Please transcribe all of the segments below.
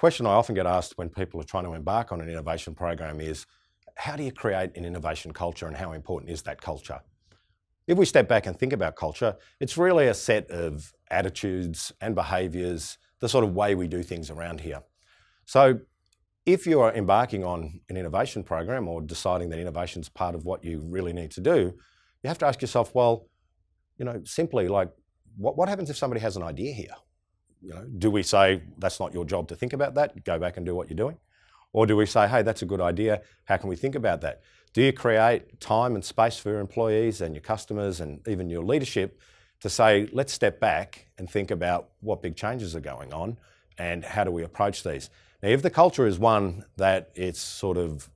question I often get asked when people are trying to embark on an innovation program is, how do you create an innovation culture and how important is that culture? If we step back and think about culture, it's really a set of attitudes and behaviours, the sort of way we do things around here. So if you are embarking on an innovation program or deciding that innovation is part of what you really need to do, you have to ask yourself, well, simply like, what happens if somebody has an idea here? Do we say, that's not your job to think about that, go back and do what you're doing? Or do we say, hey, that's a good idea, how can we think about that? Do you create time and space for your employees and your customers and even your leadership to say, let's step back and think about what big changes are going on and how do we approach these? Now, if the culture is one that it's sort of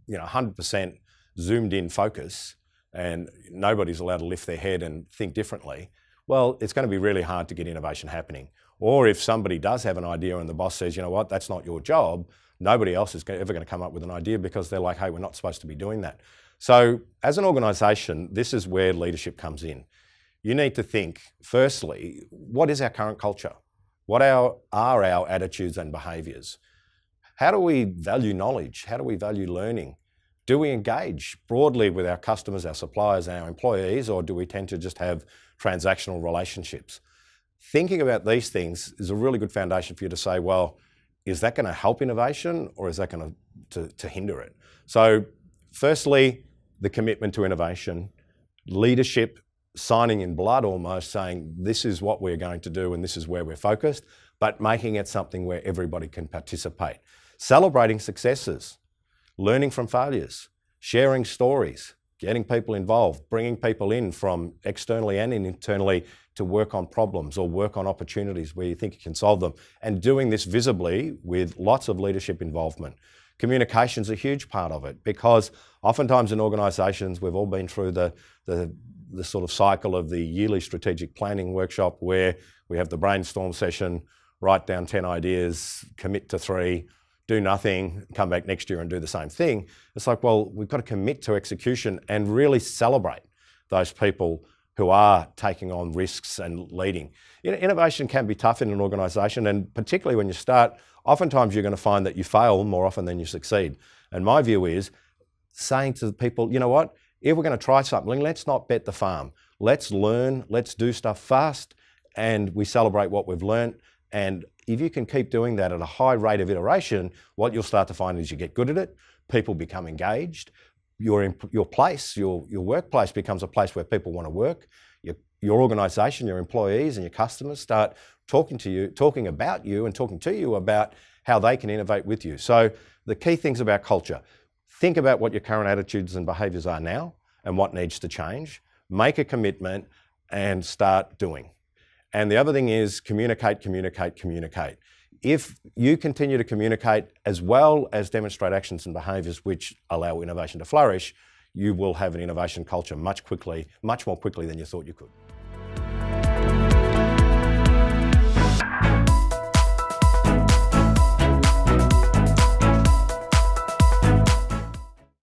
100% zoomed in focus and nobody's allowed to lift their head and think differently, well, it's going to be really hard to get innovation happening. Or if somebody does have an idea and the boss says, you know what, that's not your job, nobody else is ever going to come up with an idea because they're like, hey, we're not supposed to be doing that. So as an organisation, this is where leadership comes in. You need to think, firstly, what is our current culture? What are our attitudes and behaviours? How do we value knowledge? How do we value learning? Do we engage broadly with our customers, our suppliers, our employees, or do we tend to just have transactional relationships? Thinking about these things is a really good foundation for you to say, well, is that going to help innovation or is that going to hinder it? So firstly, the commitment to innovation, leadership, signing in blood almost, saying this is what we're going to do and this is where we're focused, but making it something where everybody can participate. Celebrating successes, learning from failures, sharing stories, getting people involved, bringing people in from externally and internally to work on problems or work on opportunities where you think you can solve them, and doing this visibly with lots of leadership involvement. Communication's a huge part of it because oftentimes in organisations we've all been through the sort of cycle of the yearly strategic planning workshop where we have the brainstorm session, write down 10 ideas, commit to 3, do nothing, come back next year and do the same thing. It's like, well, we've got to commit to execution and really celebrate those people who are taking on risks and leading. Innovation can be tough in an organisation, and particularly when you start, oftentimes you're going to find that you fail more often than you succeed. And my view is saying to the people, you know what, if we're going to try something, let's not bet the farm. Let's learn, let's do stuff fast, and we celebrate what we've learned. And if you can keep doing that at a high rate of iteration, what you'll start to find is you get good at it, people become engaged, your place, your workplace becomes a place where people want to work, your organisation, your employees and your customers start talking about you and talking to you about how they can innovate with you. So the key things about culture, think about what your current attitudes and behaviours are now and what needs to change, make a commitment and start doing. And the other thing is communicate, communicate, communicate. If you continue to communicate as well as demonstrate actions and behaviours which allow innovation to flourish, you will have an innovation culture much more quickly than you thought you could.